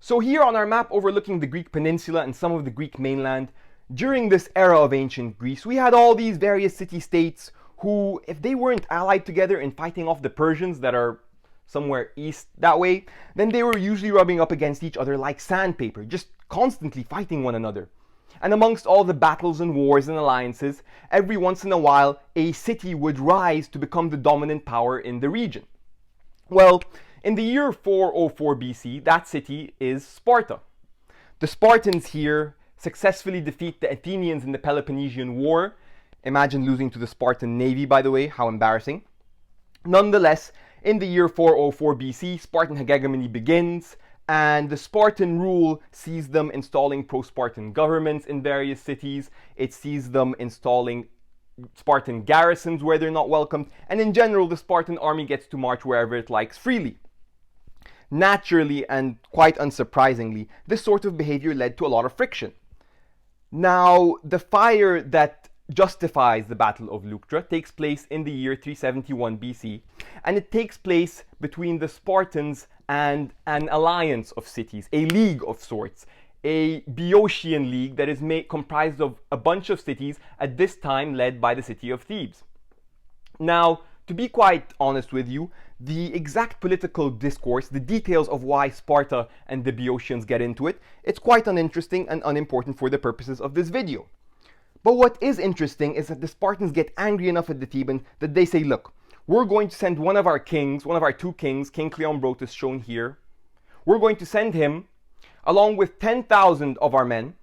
So here on our map overlooking the Greek peninsula and some of the Greek mainland, during this era of ancient Greece, we had all these various city-states who, if they weren't allied together in fighting off the Persians that are somewhere east that way, then they were usually rubbing up against each other like sandpaper, just constantly fighting one another. And amongst all the battles and wars and alliances, every once in a while, a city would rise to become the dominant power in the region. Well, in the year 404 BC, that city is Sparta. The Spartans here successfully defeat the Athenians in the Peloponnesian War. Imagine losing to the Spartan navy, by the way, how embarrassing. Nonetheless, in the year 404 BC, Spartan hegemony begins, and the Spartan rule sees them installing pro-Spartan governments in various cities. It sees them installing Spartan garrisons where they're not welcomed, and in general, the Spartan army gets to march wherever it likes freely. Naturally, and quite unsurprisingly, this sort of behavior led to a lot of friction. Now, the fire that justifies the Battle of Leuctra takes place in the year 371 BC, and it takes place between the Spartans and an alliance of cities, a league of sorts, a Boeotian league that is comprised of a bunch of cities, at this time led by the city of Thebes. Now, to be quite honest with you, the exact political discourse, the details of why Sparta and the Boeotians get into it, it's quite uninteresting and unimportant for the purposes of this video. But what is interesting is that the Spartans get angry enough at the Thebans that they say, look, we're going to send one of our kings, one of our two kings, King Cleombrotus shown here, we're going to send him along with 10,000 of our men,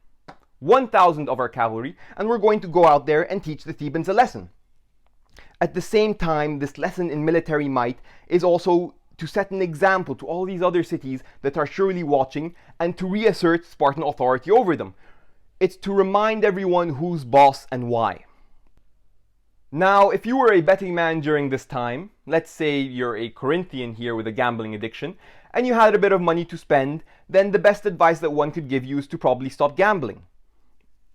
1,000 of our cavalry, and we're going to go out there and teach the Thebans a lesson. At the same time, this lesson in military might is also to set an example to all these other cities that are surely watching and to reassert Spartan authority over them. It's to remind everyone who's boss and why. Now, if you were a betting man during this time, let's say you're a Corinthian here with a gambling addiction, and you had a bit of money to spend, then the best advice that one could give you is to probably stop gambling.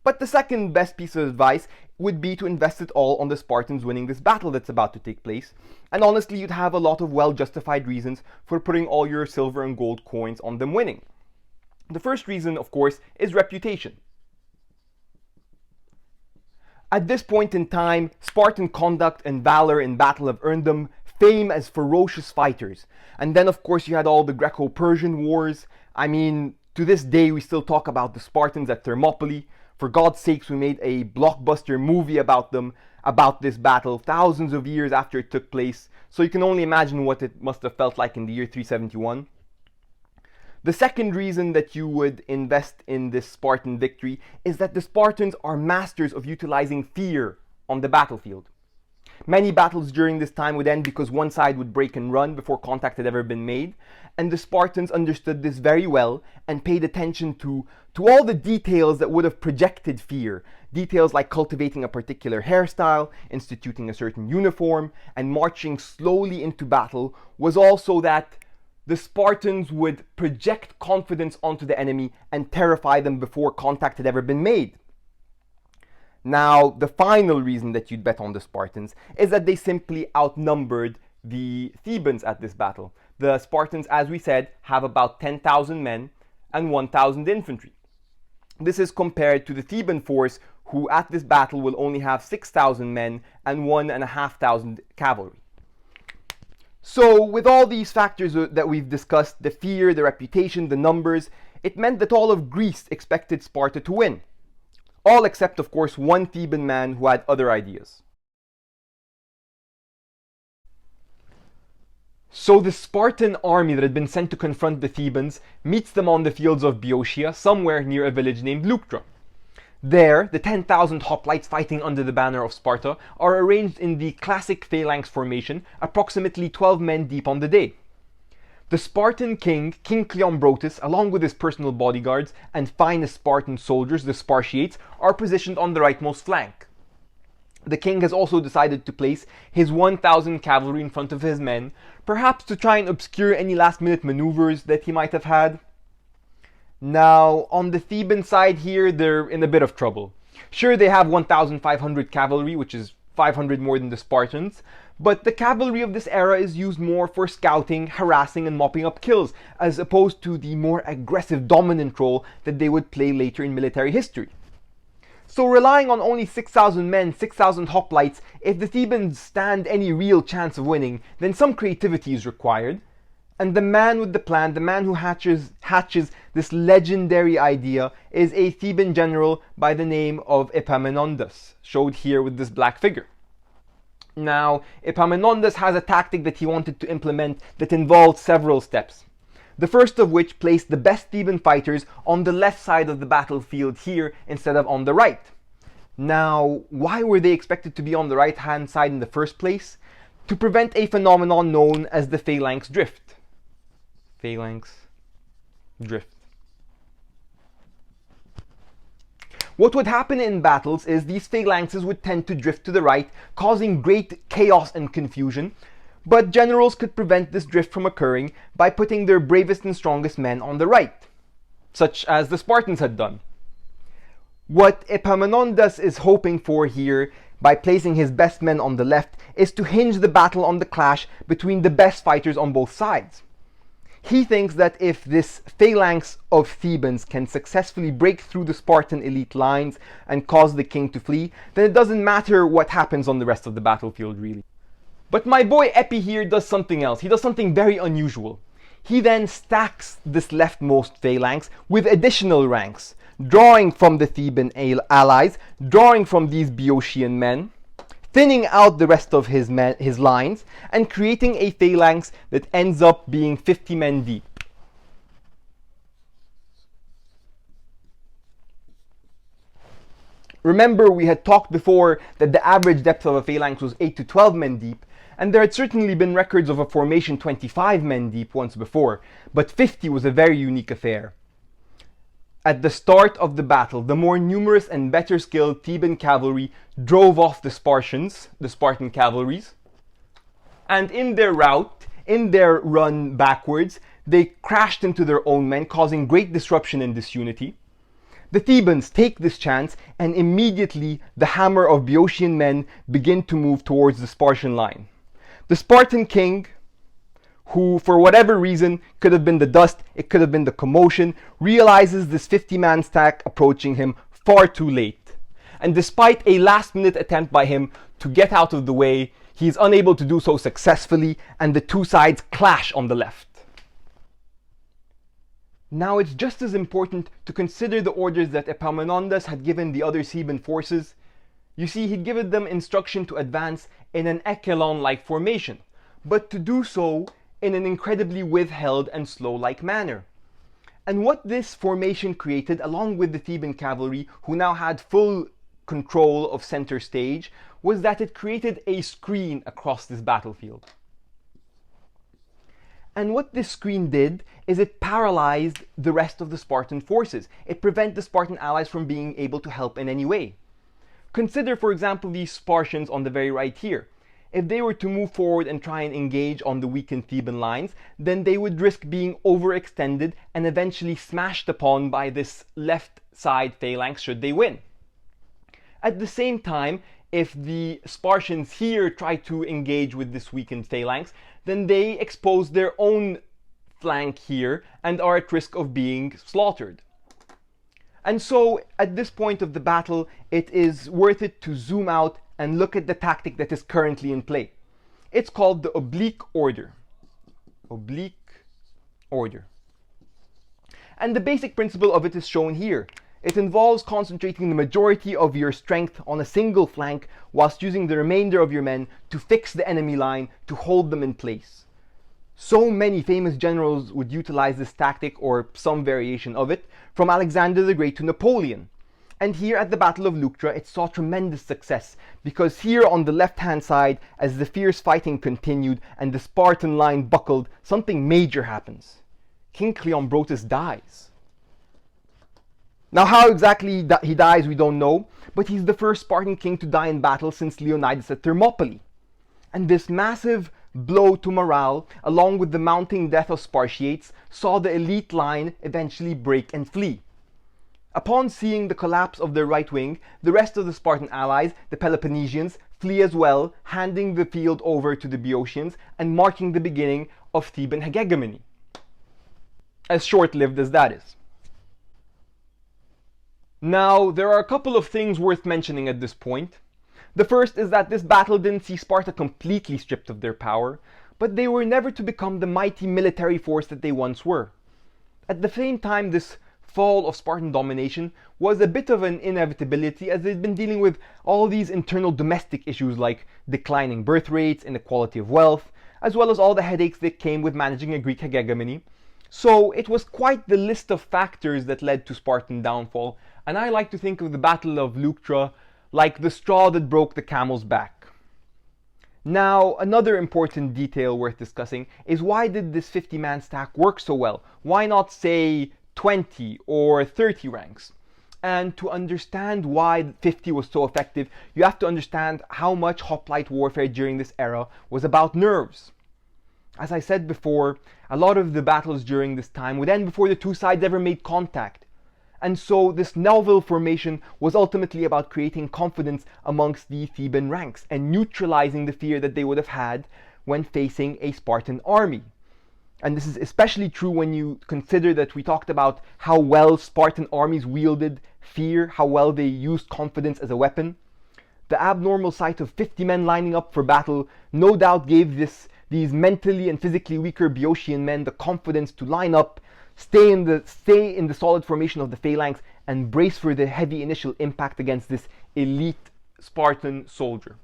But the second best piece of advice would be to invest it all on the Spartans winning this battle that's about to take place. And honestly, you'd have a lot of well-justified reasons for putting all your silver and gold coins on them winning. The first reason, of course, is reputation. At this point in time, Spartan conduct and valor in battle have earned them fame as ferocious fighters. And then, of course, you had all the Greco-Persian wars. I mean, to this day, we still talk about the Spartans at Thermopylae. For God's sakes, we made a blockbuster movie about them, about this battle, thousands of years after it took place. So you can only imagine what it must have felt like in the year 371. The second reason that you would invest in this Spartan victory is that the Spartans are masters of utilizing fear on the battlefield. Many battles during this time would end because one side would break and run before contact had ever been made, and the Spartans understood this very well and paid attention to all the details that would have projected fear. Details like cultivating a particular hairstyle, instituting a certain uniform, and marching slowly into battle was also that the Spartans would project confidence onto the enemy and terrify them before contact had ever been made. Now, the final reason that you'd bet on the Spartans is that they simply outnumbered the Thebans at this battle. The Spartans, as we said, have about 10,000 men and 1,000 infantry. This is compared to the Theban force, who at this battle will only have 6,000 men and 1,500 cavalry. So, with all these factors that we've discussed, the fear, the reputation, the numbers, it meant that all of Greece expected Sparta to win. All except, of course, one Theban man who had other ideas. So the Spartan army that had been sent to confront the Thebans meets them on the fields of Boeotia, somewhere near a village named Leuctra. There, the 10,000 hoplites fighting under the banner of Sparta are arranged in the classic phalanx formation, approximately 12 men deep on the day. The Spartan king, King Cleombrotus, along with his personal bodyguards and finest Spartan soldiers, the Spartiates, are positioned on the rightmost flank. The king has also decided to place his 1,000 cavalry in front of his men, perhaps to try and obscure any last-minute maneuvers that he might have had. Now, on the Theban side here, they're in a bit of trouble. Sure, they have 1,500 cavalry, which is 500 more than the Spartans, But the cavalry of this era is used more for scouting, harassing, and mopping up kills, as opposed to the more aggressive dominant role that they would play later in military history. So relying on only 6,000 men, 6,000 hoplites, if the Thebans stand any real chance of winning, then some creativity is required. And the man with the plan, the man who hatches this legendary idea, is a Theban general by the name of Epaminondas, showed here with this black figure. Now, Epaminondas has a tactic that he wanted to implement that involved several steps. The first of which placed the best Theban fighters on the left side of the battlefield here instead of on the right. Now, why were they expected to be on the right-hand side in the first place? To prevent a phenomenon known as the phalanx drift. Phalanx drift. What would happen in battles is these phalanxes would tend to drift to the right, causing great chaos and confusion, but generals could prevent this drift from occurring by putting their bravest and strongest men on the right, such as the Spartans had done. What Epaminondas is hoping for here, by placing his best men on the left, is to hinge the battle on the clash between the best fighters on both sides. He thinks that if this phalanx of Thebans can successfully break through the Spartan elite lines and cause the king to flee, then it doesn't matter what happens on the rest of the battlefield, really. But my boy Epi here does something else. He does something very unusual. He then stacks this leftmost phalanx with additional ranks, drawing from the Theban allies, drawing from these Boeotian men, thinning out the rest of his lines, and creating a phalanx that ends up being 50 men deep. Remember, we had talked before that the average depth of a phalanx was 8 to 12 men deep, and there had certainly been records of a formation 25 men deep once before, but 50 was a very unique affair. At the start of the battle, the more numerous and better skilled Theban cavalry drove off the Spartans, the Spartan cavalries, and in their rout, in their run backwards, they crashed into their own men, causing great disruption and disunity. The Thebans take this chance, and immediately the hammer of Boeotian men begin to move towards the Spartan line. The Spartan king, who for whatever reason, could have been the dust, it could have been the commotion, realizes this 50-man stack approaching him far too late. And despite a last-minute attempt by him to get out of the way, he is unable to do so successfully, and the two sides clash on the left. Now it's just as important to consider the orders that Epaminondas had given the other Theban forces. You see, he'd given them instruction to advance in an echelon-like formation, but to do so in an incredibly withheld and slow-like manner. And what this formation created, along with the Theban cavalry, who now had full control of center stage, was that it created a screen across this battlefield. And what this screen did is it paralyzed the rest of the Spartan forces. It prevented the Spartan allies from being able to help in any way. Consider, for example, these Spartans on the very right here. If they were to move forward and try and engage on the weakened Theban lines, then they would risk being overextended and eventually smashed upon by this left side phalanx should they win. At the same time, if the Spartans here try to engage with this weakened phalanx, then they expose their own flank here and are at risk of being slaughtered. And so, at this point of the battle, it is worth it to zoom out and look at the tactic that is currently in play. It's called the oblique order. Oblique order. And the basic principle of it is shown here. It involves concentrating the majority of your strength on a single flank whilst using the remainder of your men to fix the enemy line to hold them in place. So many famous generals would utilize this tactic or some variation of it, from Alexander the Great to Napoleon. And here at the Battle of Leuctra, it saw tremendous success, because here on the left-hand side, as the fierce fighting continued and the Spartan line buckled, something major happens. King Cleombrotus dies. Now how exactly he dies we don't know, but he's the first Spartan king to die in battle since Leonidas at Thermopylae. And this massive blow to morale, along with the mounting death of Spartiates, saw the elite line eventually break and flee. Upon seeing the collapse of their right wing, the rest of the Spartan allies, the Peloponnesians, flee as well, handing the field over to the Boeotians and marking the beginning of Theban hegemony, as short-lived as that is. Now, there are a couple of things worth mentioning at this point. The first is that this battle didn't see Sparta completely stripped of their power, but they were never to become the mighty military force that they once were. At the same time, this fall of Spartan domination was a bit of an inevitability, as they'd been dealing with all these internal domestic issues like declining birth rates, inequality of wealth, as well as all the headaches that came with managing a Greek hegemony. So it was quite the list of factors that led to Spartan downfall, and I like to think of the Battle of Leuctra like the straw that broke the camel's back. Now, another important detail worth discussing is why did this 50-man stack work so well? Why not, say, 20 or 30 ranks? And to understand why 50 was so effective, you have to understand how much hoplite warfare during this era was about nerves. As I said before, a lot of the battles during this time would end before the two sides ever made contact. And so this novel formation was ultimately about creating confidence amongst the Theban ranks and neutralizing the fear that they would have had when facing a Spartan army. And this is especially true when you consider that we talked about how well Spartan armies wielded fear, how well they used confidence as a weapon. The abnormal sight of 50 men lining up for battle no doubt gave these mentally and physically weaker Boeotian men the confidence to line up, stay in the solid formation of the phalanx, and brace for the heavy initial impact against this elite Spartan soldier.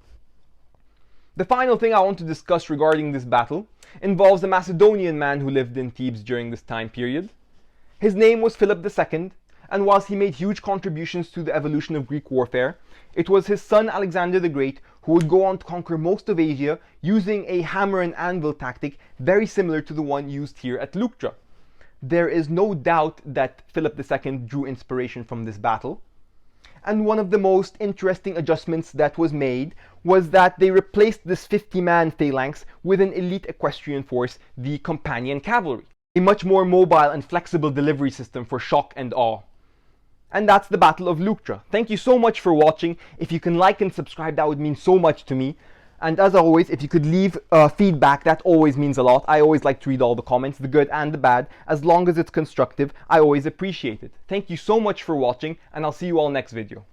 The final thing I want to discuss regarding this battle involves a Macedonian man who lived in Thebes during this time period. His name was Philip II, and whilst he made huge contributions to the evolution of Greek warfare, it was his son Alexander the Great who would go on to conquer most of Asia using a hammer and anvil tactic very similar to the one used here at Leuctra. There is no doubt that Philip II drew inspiration from this battle. And one of the most interesting adjustments that was made was that they replaced this 50-man phalanx with an elite equestrian force, the companion cavalry, a much more mobile and flexible delivery system for shock and awe. And that's the Battle of Leuctra. Thank you so much for watching. If you can like and subscribe, that would mean so much to me. And as always, if you could leave feedback, that always means a lot. I always like to read all the comments, the good and the bad. As long as it's constructive, I always appreciate it. Thank you so much for watching, and I'll see you all next video.